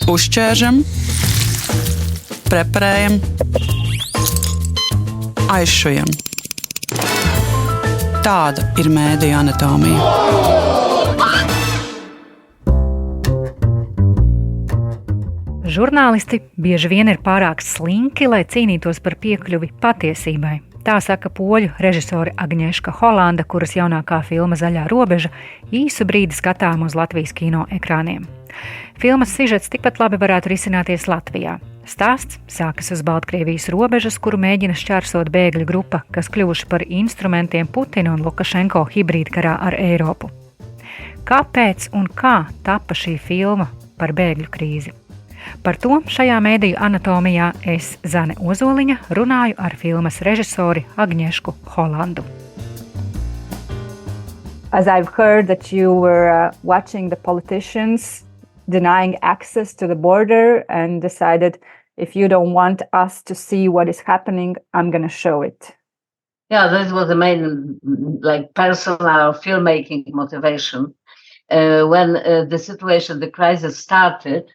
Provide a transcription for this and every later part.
Uzķēršam, preparējam, aizšujam. Tāda ir mēdīju anatomija. Žurnālisti bieži vien ir pārāk slinki, lai cīnītos par piekļuvi patiesībai. Tā saka poļu režisori Agņeska Holanda, kuras jaunākā filma Zaļā, robeža īsu brīdi skatām uz Latvijas kino ekrāniem. Filmas sižets tikpat labi varētu risināties Latvijā. Stāsts sākas uz Baltkrievijas robežas, kuru mēģina šķērsot bēgļu grupa, kas kļuvuši par instrumentiem Putina un Lukašenko hibrīdkarā ar Eiropu. Kāpēc un kā tapa šī filma par bēgļu krīzi? Par to šajā mēdīju anatomijā es, Zane Ozoliņa, runāju ar filmas režisori Agņešku Holandu. As I've heard that you were watching the politicians denying access to the border and decided if you don't want us to see what is happening, I'm going to show it. Yeah, this was the main personal filmmaking motivation. When the situation, the crisis started,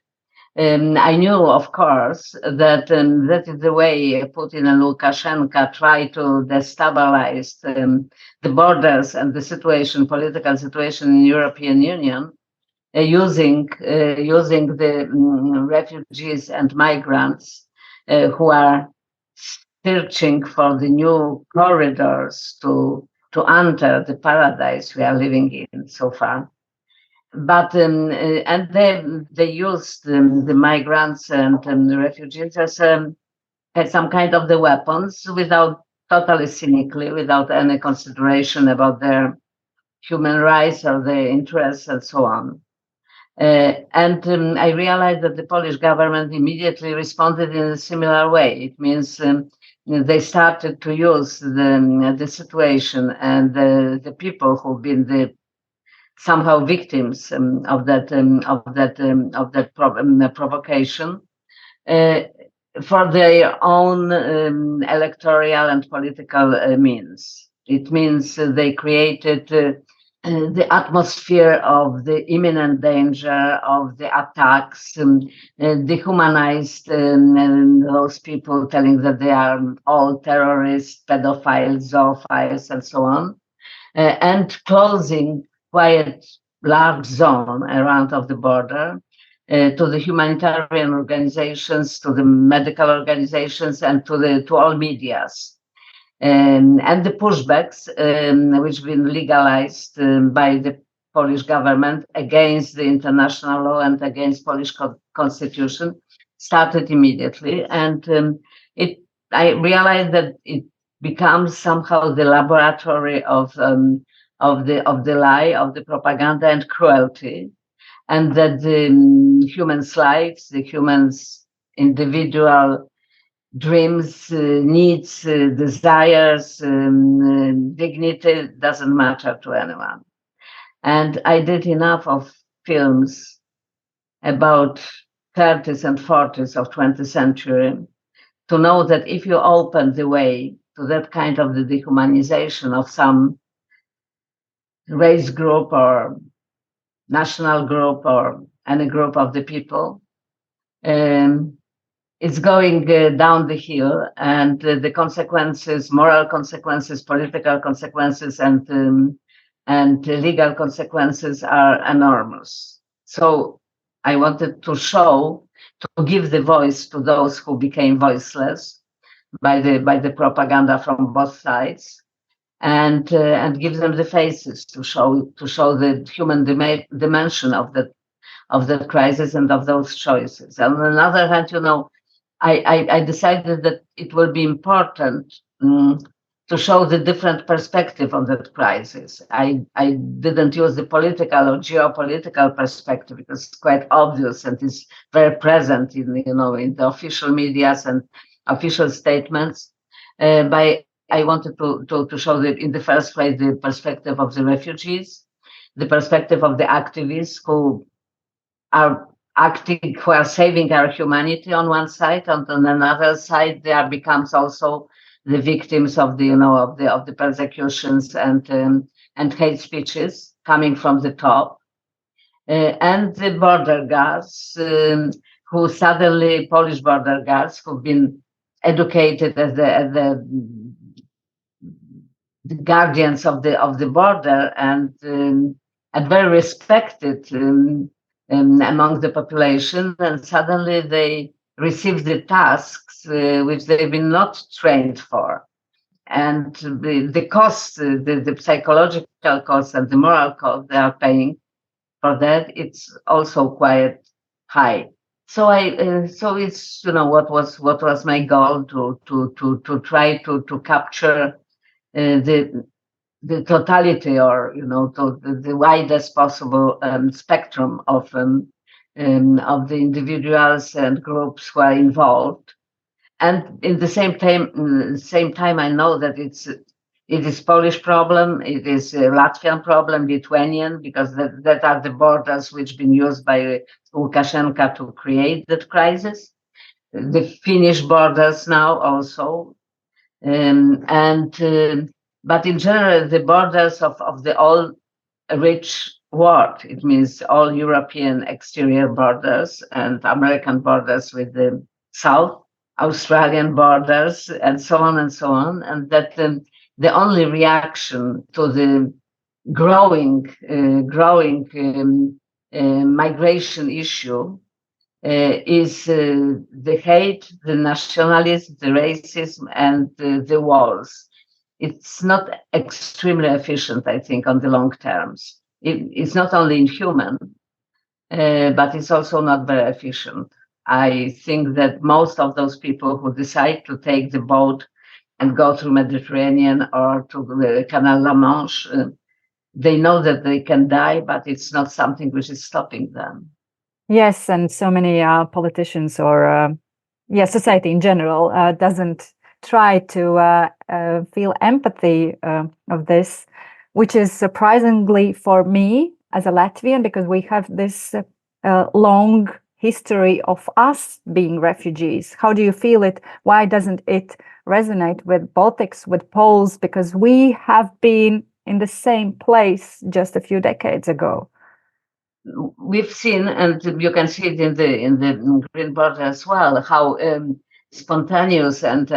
I knew, of course, that that is the way Putin and Lukashenko try to destabilize the borders and the situation, political situation in the European Union, using the refugees and migrants who are searching for the new corridors to enter the paradise we are living in so far. But and they used the migrants and the refugees as some kind of the weapons, without totally cynically, without any consideration about their human rights or their interests and so on. And I realized that the Polish government immediately responded in a similar way. It means they started to use the situation and the people who've been somehow victims of that provocation for their own electoral and political means. It means they created the atmosphere of the imminent danger of the attacks, dehumanized those people, telling that they are all terrorists, pedophiles, zoophiles, and so on, and closing quite large zone around of the border to the humanitarian organizations, to the medical organizations, and to all medias. And the pushbacks, which have been legalized by the Polish government against the international law and against Polish constitution, started immediately. And I realized that it becomes somehow the laboratory of the lie, of the propaganda and cruelty, and that the humans' lives, the humans' individual dreams, needs, desires, dignity doesn't matter to anyone. And I did enough of films about 30s and 40s of 20th century to know that if you open the way to that kind of the dehumanization of some race group or national group or any group of the people, it's going down the hill, and the consequences, moral consequences, political consequences, and legal consequences are enormous. So I wanted to give the voice to those who became voiceless by the propaganda from both sides, and give them the faces to show the human dimension of that crisis and of those choices. And on the other hand, I decided that it will be important to show the different perspective of that crisis. I didn't use the political or geopolitical perspective because it's quite obvious and is very present in the official medias and official statements. I wanted to show in the first place the perspective of the refugees, the perspective of the activists who are acting, who are saving our humanity on one side, and on another side they are becomes also the victims of the persecutions and hate speeches coming from the top, and the border guards who suddenly, Polish border guards who've been educated as the guardians of the border and very respected among the population, and suddenly they receive the tasks which they've been not trained for. And the costs, the psychological costs and the moral cost they are paying for that, it's also quite high. So so it's what was my goal to try to capture the totality, or the widest possible spectrum of the individuals and groups who are involved. And in the same time, I know that it is Polish problem, it is a Latvian problem, Lithuanian, because that are the borders which been used by Lukashenko to create that crisis. The Finnish borders now also, but in general, the borders of the all rich world. It means all European exterior borders and American borders with the South, Australian borders, and so on and so on. And that the only reaction to the growing migration issue is the hate, the nationalism, the racism, and the wars. It's not extremely efficient, I think, on the long terms. It's not only inhuman, but it's also not very efficient. I think that most of those people who decide to take the boat and go through Mediterranean or to the Canal La Manche, they know that they can die, but it's not something which is stopping them. Yes, and so many politicians or society in general doesn't try to feel empathy of this, which is surprisingly for me as a Latvian, because we have this long history of us being refugees. How do you feel it? Why doesn't it resonate with Baltics, with Poles? Because we have been in the same place just a few decades ago. We've seen, and you can see it in the Green Border as well, how spontaneous and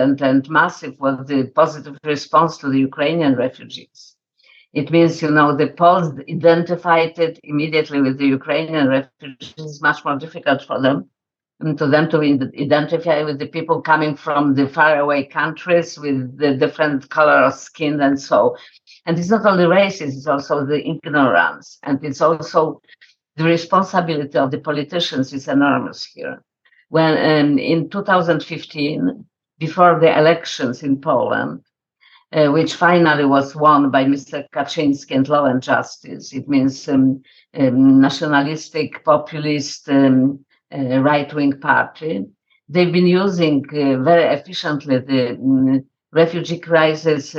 massive was the positive response to the Ukrainian refugees. It means, the Poles identified it immediately with the Ukrainian refugees. It's much more difficult for them, to identify with the people coming from the faraway countries with the different color of skin and so. And it's not only racism, it's also the ignorance. And it's also the responsibility of the politicians is enormous here. When in 2015, before the elections in Poland, which finally was won by Mr. Kaczynski and Law and Justice, it means nationalistic, populist, right-wing party, they've been using very efficiently the refugee crisis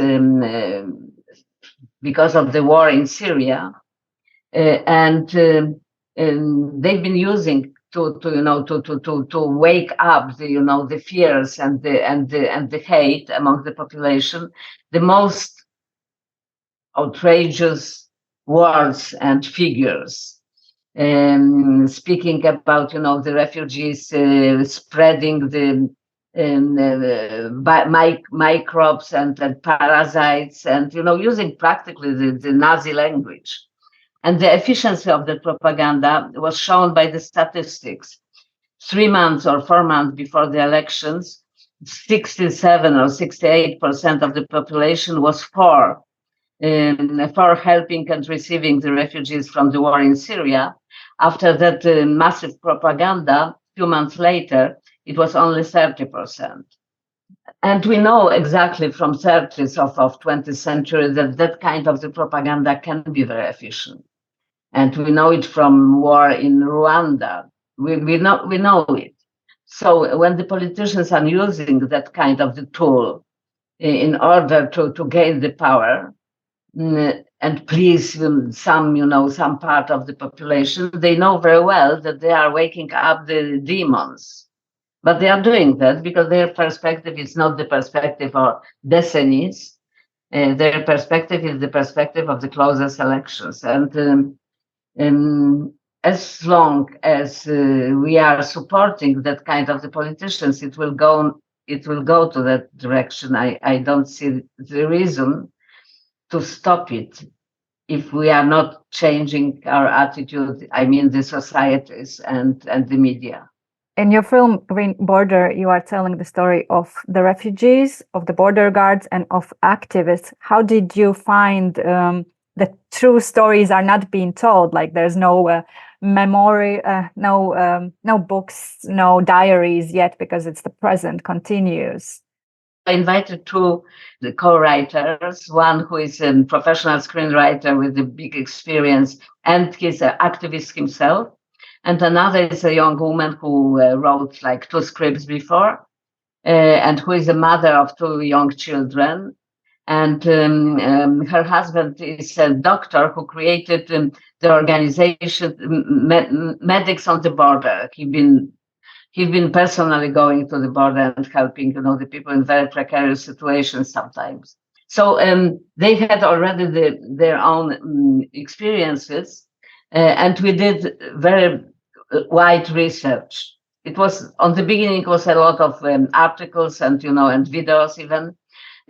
because of the war in Syria, and they've been using to wake up the fears and the hate among the population, the most outrageous words and figures, speaking about the refugees spreading the microbes and parasites, and using practically the Nazi language. And the efficiency of the propaganda was shown by the statistics. 3 months or 4 months before the elections, 67 or 68% of the population was for helping and receiving the refugees from the war in Syria. After that massive propaganda, a few months later, it was only 30%. And we know exactly from 30s of 20th century that kind of the propaganda can be very efficient. And we know it from war in Rwanda. We know it. So when the politicians are using that kind of the tool in order to gain the power and please some part of the population, they know very well that they are waking up the demons. But they are doing that because their perspective is not the perspective of decennies. Their perspective is the perspective of the closest elections. And as long as we are supporting that kind of the politicians, it will go to that direction. I don't see the reason to stop it if we are not changing our attitude. I mean, the societies and the media. In your film Green Border, you are telling the story of the refugees, of the border guards, and of activists. How did you find the true stories are not being told? Like there's no memory, no books, no diaries yet, because it's the present continues. I invited two the co-writers, one who is a professional screenwriter with a big experience, and he's an activist himself. And another is a young woman who wrote like 2 scripts before, and who is a mother of 2 young children. And her husband is a doctor who created the organization Medics on the Border. He'd been personally going to the border and helping, the people in very precarious situations sometimes. So they had already their own experiences, and we did very wide research. It was, on the beginning, it was a lot of articles and, and videos even,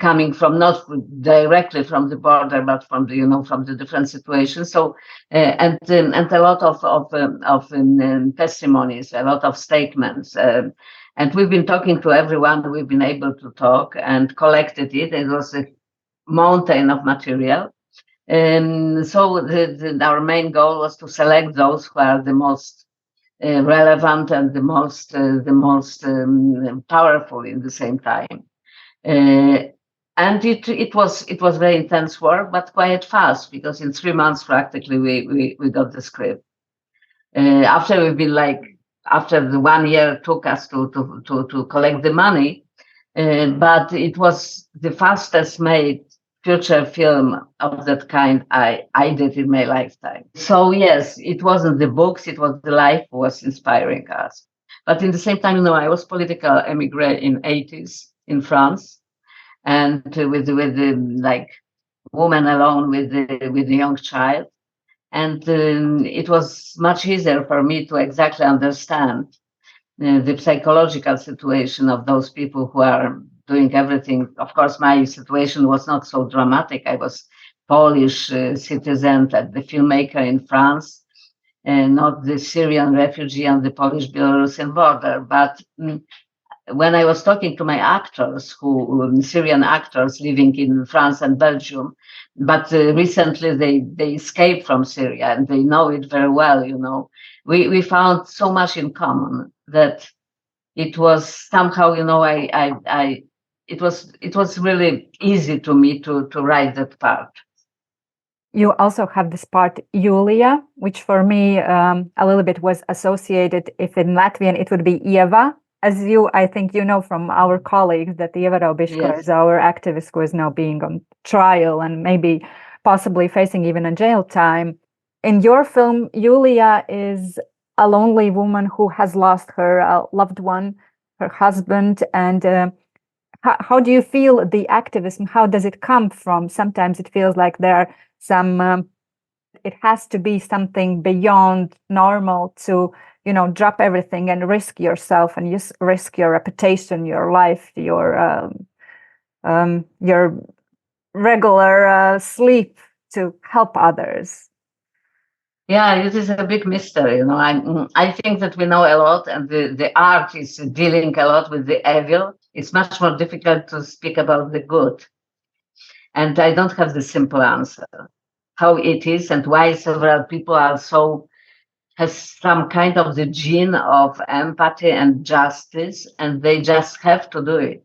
coming from not directly from the border, but from the, from the different situations. So, and a lot of testimonies, a lot of statements. And we've been talking to everyone we've been able to talk and collected it. It was a mountain of material. So our main goal was to select those who are the most relevant and the most powerful in the same time. And it was very intense work, but quite fast, because in 3 months practically we got the script. After the 1 year took us to collect the money, but it was the fastest made feature film of that kind I did in my lifetime. So yes, it wasn't the books, it was the life who was inspiring us. But in the same time, I was political emigre in 80s in France, and with the like woman alone with the young child, and it was much easier for me to exactly understand the psychological situation of those people who are doing everything. Of course, my situation was not so dramatic. I was Polish citizen, the filmmaker in France, and not the Syrian refugee on the Polish-Belarusian border. But when I was talking to my actors, Syrian actors living in France and Belgium, but recently they escaped from Syria and they know it very well. We found so much in common that it was somehow, it was really easy to me to write that part. You also have this part, Julia, which for me a little bit was associated, if in Latvian it would be Ieva. As I think from our colleagues, that Ieva Robeža is our activist who is now being on trial and maybe possibly facing even a jail time. In your film, Julia is a lonely woman who has lost her loved one, her husband. And how do you feel the activism? How does it come from? Sometimes it feels like there are some, it has to be something beyond normal to drop everything and risk yourself and just risk your reputation, your life, your regular sleep to help others. Yeah, it is a big mystery. I think that we know a lot, and the art is dealing a lot with the evil. It's much more difficult to speak about the good. And I don't have the simple answer how it is and why several people has some kind of the gene of empathy and justice, and they just have to do it.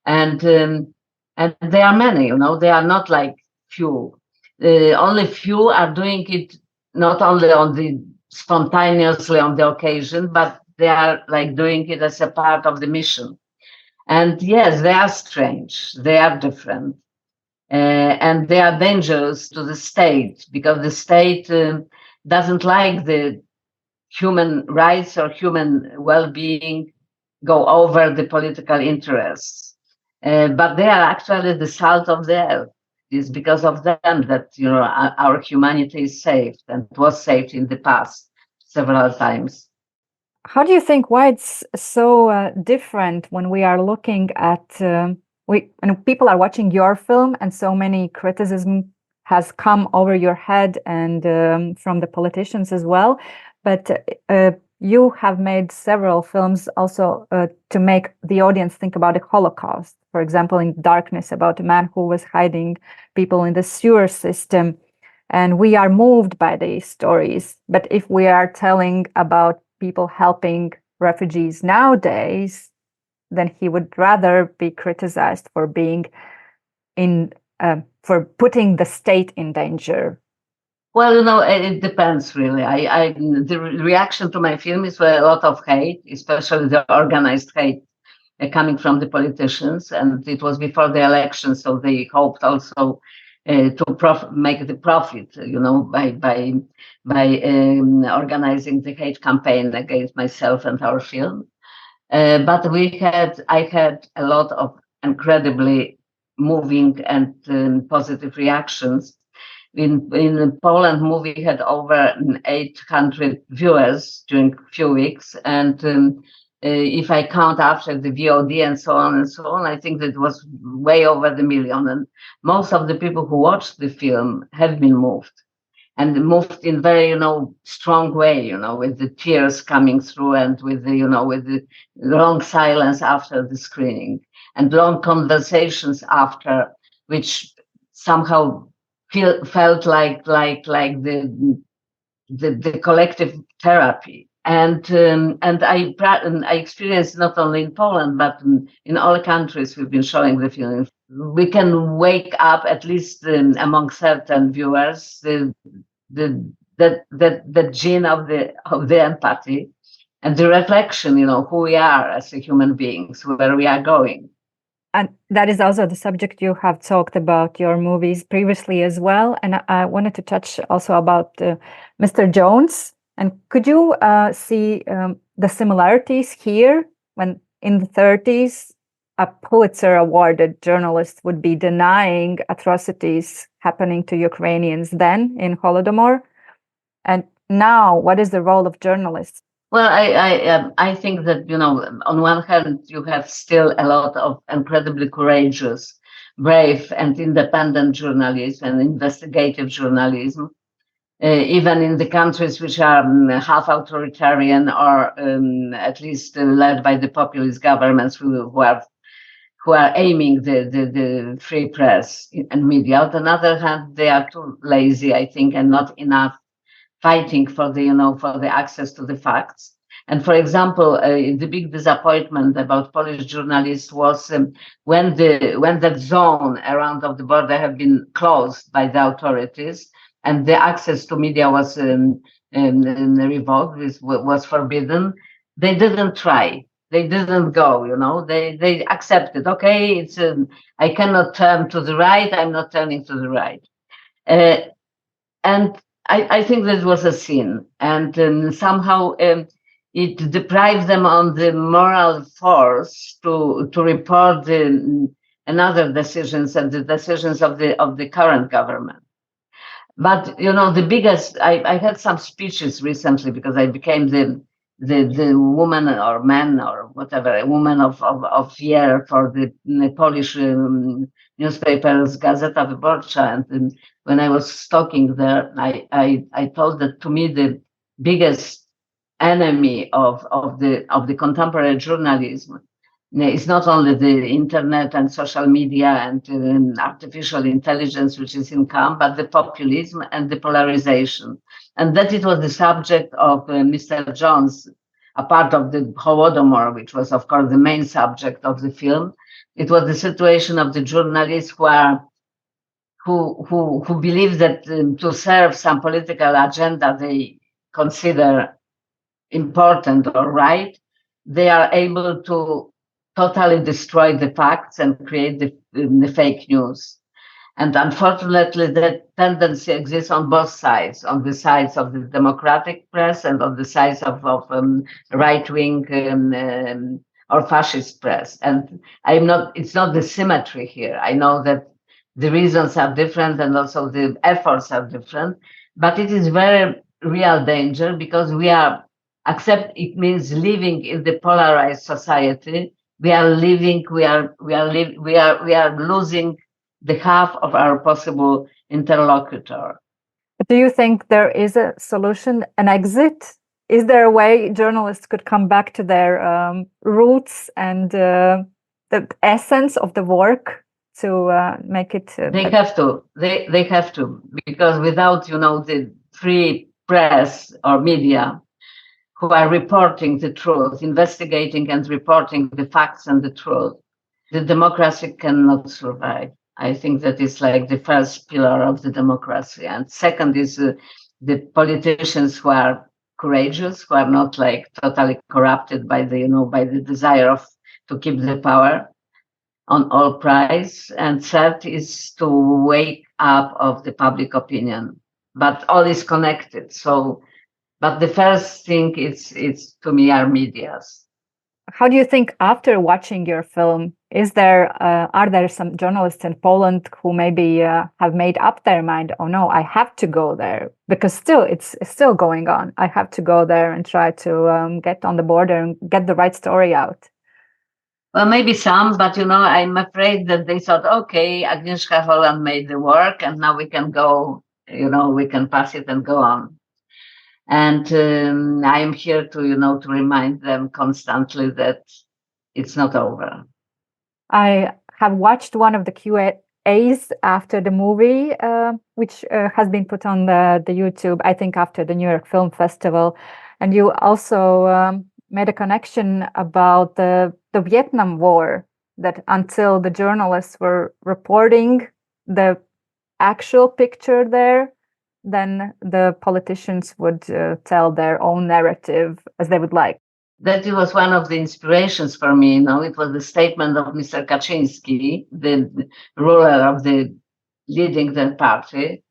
And there are many, they are not like few. Only few are doing it not only spontaneously on the occasion, but they are like doing it as a part of the mission. And yes, they are strange, they are different, and they are dangerous to the state, because the state doesn't like the human rights or human well-being go over the political interests. But they are actually the salt of the earth. It's because of them that our humanity is saved and was saved in the past. several times. How do you think why it's so different when we are looking at people are watching your film and so many criticism has come over your head and from the politicians as well, but you have made several films also to make the audience think about the Holocaust. For example, in Darkness, about a man who was hiding people in the sewer system. And we are moved by these stories. But if we are telling about people helping refugees nowadays, then he would rather be criticized for being for putting the state in danger. Well, it depends really. The reaction to my film is a lot of hate, especially the organized hate coming from the politicians. And it was before the election, so they hoped also to make the profit, by organizing the hate campaign against myself and our film. But I had a lot of incredibly moving and positive reactions. In Poland, movie had over 800 viewers during a few weeks, and if I count after the VOD and so on, I think that it was way over the million. And most of the people who watched the film have been moved, and moved in very, strong way, with the tears coming through and with the long silence after the screening and long conversations after, which somehow felt like the collective therapy. And I experienced not only in Poland, but in all countries we've been showing the film. We can wake up, at least among certain viewers, the gene of the empathy and the reflection, who we are as human beings, where we are going. And that is also the subject you have talked about your movies previously as well. And I wanted to touch also about Mr. Jones. And could you see the similarities here when in the 30s, a Pulitzer awarded journalist would be denying atrocities happening to Ukrainians then in Holodomor? And now, what is the role of journalists? Well, I think that, on one hand, you have still a lot of incredibly courageous, brave and independent journalism and investigative journalism, even in the countries which are half authoritarian or at least led by the populist governments who are aiming the free press and media. On the other hand, they are too lazy, I think, and not enough fighting for the access to the facts. And for example, the big disappointment about Polish journalists was when that zone around of the border had been closed by the authorities and the access to media was revoked, was forbidden. They didn't try. They didn't go. They accepted. Okay, it's I cannot turn to the right. I'm not turning to the right, and I think that was a sin, and somehow it deprived them on the moral force to report another decisions and the decisions of the current government. But the biggest, I had some speeches recently because I became the woman or man or whatever, a woman of year for the Polish newspapers Gazeta Wyborcza, and when I was talking there, I told that to me the biggest enemy of the contemporary journalism is not only the internet and social media and artificial intelligence, which is in come, but the populism and the polarization, and that it was the subject of Mr. Jones, a part of the Holodomor, which was of course the main subject of the film. It was the situation of the journalists who believe that to serve some political agenda they consider important or right, they are able to totally destroy the facts and create the fake news. And unfortunately, that tendency exists on both sides, on the sides of the democratic press and on the sides of right-wing or fascist press. And it's not the symmetry here. I know that the reasons are different and also the efforts are different, but it is very real danger, because it means living in the polarized society. We are losing the half of our possible interlocutor. Do you think there is a solution, an exit? Is there a way journalists could come back to their roots and the essence of the work to make it? They have to. They have to, because without the free press or media who are reporting the truth, investigating and reporting the facts and the truth, the democracy cannot survive. I think that is like the first pillar of the democracy. And second is the politicians who are courageous, who are not like totally corrupted by the desire to keep the power on all price. And third is to wake up of the public opinion. But all is connected. But the first thing is to me are medias. How do you think, after watching your film, are there some journalists in Poland who maybe have made up their mind? Oh no, I have to go there, because it's still going on. I have to go there and try to get on the border and get the right story out. Well, maybe some, but I'm afraid that they thought, okay, Agnieszka Holland made the work, and now we can go. We can pass it and go on. And I am here to remind them constantly that it's not over. I have watched one of the Q&As after the movie, which has been put on the YouTube, I think after the New York Film Festival. And you also made a connection about the Vietnam War, that until the journalists were reporting the actual picture there, then the politicians would tell their own narrative as they would like. That was one of the inspirations for me. It was the statement of Mr. Kaczynski, the ruler of the leading the party,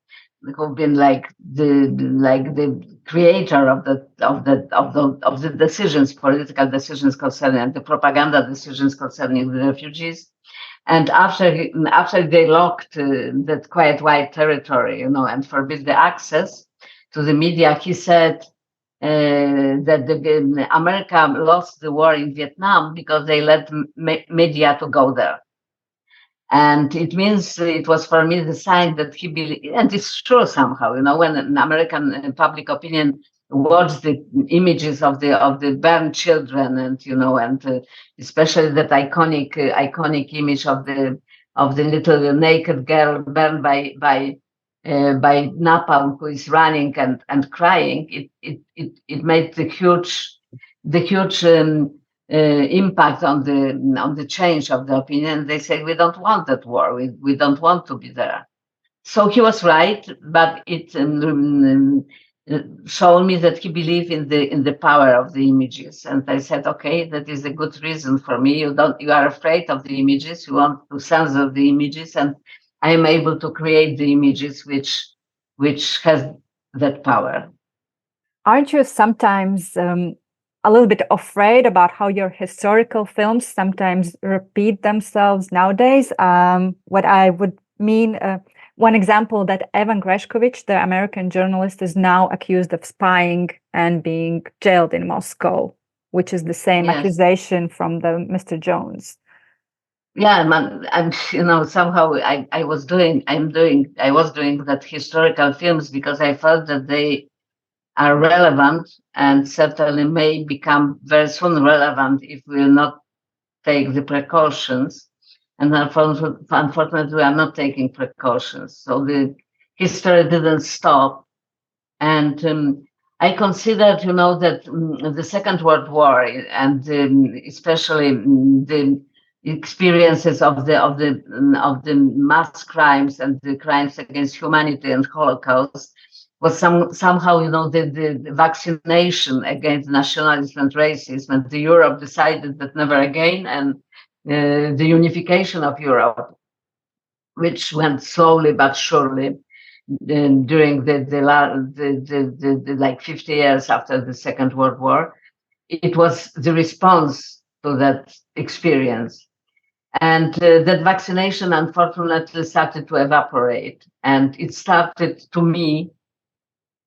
who've been like the creator of the decisions, political decisions concerning the propaganda decisions concerning the refugees. And after they locked that quiet white territory, and forbid the access to the media, he said that America lost the war in Vietnam because they let media to go there. And it means it was for me the sign that he believed, and it's true somehow, when an American public opinion watched the images of the burned children, and especially that iconic image of the little naked girl burned by napalm, who is running and crying. It made the huge impact on the change of the opinion. They said, we don't want that war. We don't want to be there. So he was right, but it showed me that he believed in the power of the images. And I said, okay, that is a good reason for me. You are afraid of the images. You want to censor the images, and I am able to create the images which has that power. Aren't you sometimes a little bit afraid about how your historical films sometimes repeat themselves nowadays? What I would mean, one example, that Evan Greshkovich, the American journalist, is now accused of spying and being jailed in Moscow, which is the same accusation from the Mr. Jones. Yeah, and somehow I was doing that historical films because I felt that they are relevant and certainly may become very soon relevant if we will not take the precautions. And unfortunately, we are not taking precautions. So the history didn't stop. And I considered, that the Second World War and especially the experiences of the mass crimes and the crimes against humanity and Holocaust was somehow, the vaccination against nationalism and racism. And Europe decided that never again, and the unification of Europe, which went slowly but surely during the like 50 years after the Second World War. It was the response to that experience. And that vaccination, unfortunately, started to evaporate. And it started, to me,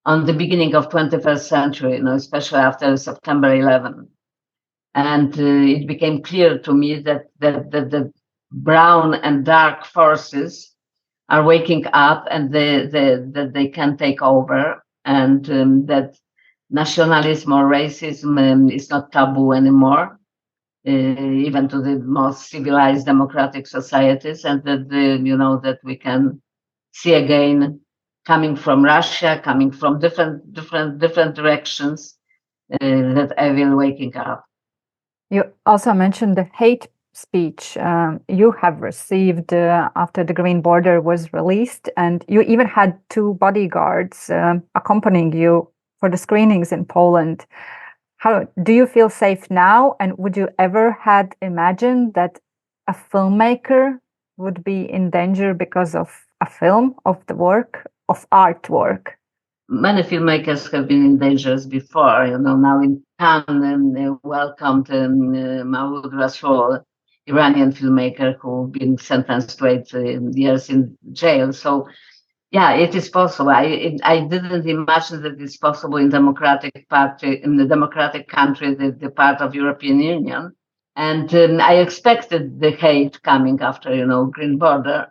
on the beginning of 21st century, especially after September 11. And it became clear to me that the brown and dark forces are waking up and that they can take over, and that nationalism or racism is not taboo anymore, even to the most civilized democratic societies, and that that we can see again coming from Russia, coming from different directions, that evil waking up. You also mentioned the hate speech you have received after the Green Border was released, and you even had 2 bodyguards accompanying you for the screenings in Poland. How do you feel safe now, and would you ever had imagined that a filmmaker would be in danger because of a film, of the work, of artwork? Many filmmakers have been in danger before. Now in Cannes, they welcomed Mahmoud Rasool, Iranian filmmaker who been sentenced to 8 years in jail. So, yeah, it is possible. I didn't imagine that it's possible in the democratic country, the part of European Union. And I expected the hate coming after, Green Border.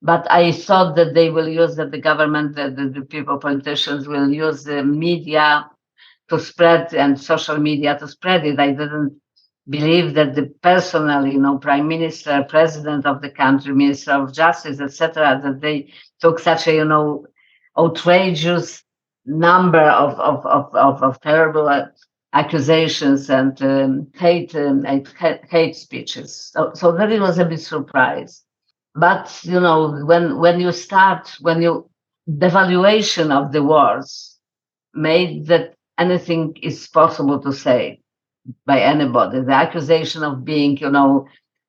But I thought that they will use that the government, the people, politicians will use the media to spread, and social media to spread it. I didn't believe that the personal, prime minister, president of the country, minister of justice, etc., that they took such a, outrageous number of terrible accusations and hate speeches. So that it was a bit surprised. But, when the devaluation of the words made that anything is possible to say by anybody, the accusation of being,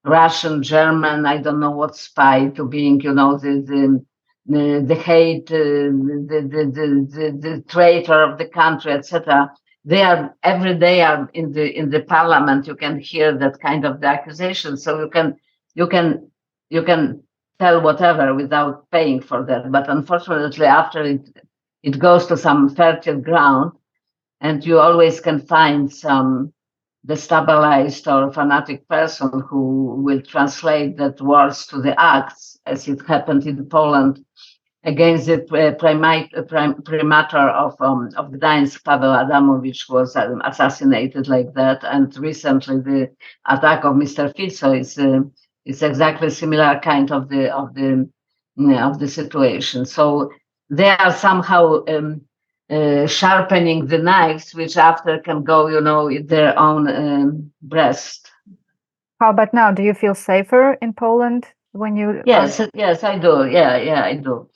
Russian, German, I don't know what spy, to being, the hate, the traitor of the country, etc. They are every day are in the parliament. You can hear that kind of the accusation. So you can tell whatever without paying for that. But unfortunately, after it goes to some fertile ground, and you always can find some destabilized or fanatic person who will translate that words to the acts, as it happened in Poland against the primator of Gdańsk, Paweł Adamowicz, was assassinated like that. And recently, the attack of Mr. Fico is exactly similar kind of the situation. So they are somehow sharpening the knives, which after can go, in their own breast. How about now? Do you feel safer in Poland when you? Yes, I do. Yeah, I do.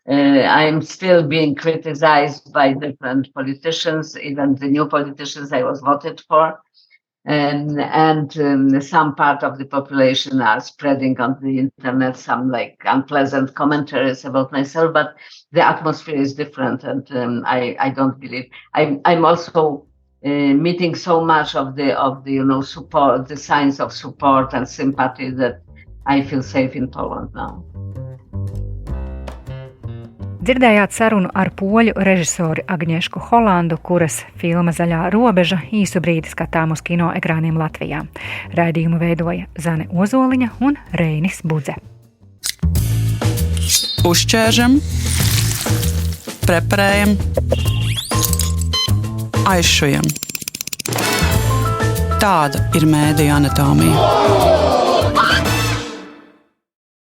I'm still being criticized by different politicians, even the new politicians I was voted for. And some part of the population are spreading on the internet some unpleasant commentaries about myself, but the atmosphere is different, and I don't believe. I'm also meeting so much of the support, the signs of support and sympathy, that I feel safe in Poland now. Dzirdējāt sarunu ar poļu režisori Agņešku Holandu, kuras filma Zaļā robeža īsu brīdi skatām uz kino ekrāniem Latvijā. Raidījumu veidoja Zane Ozoliņa un Reinis Budze. Uzķēršam, preparējam, aizšujam. Tāda ir mēdīju anatomija.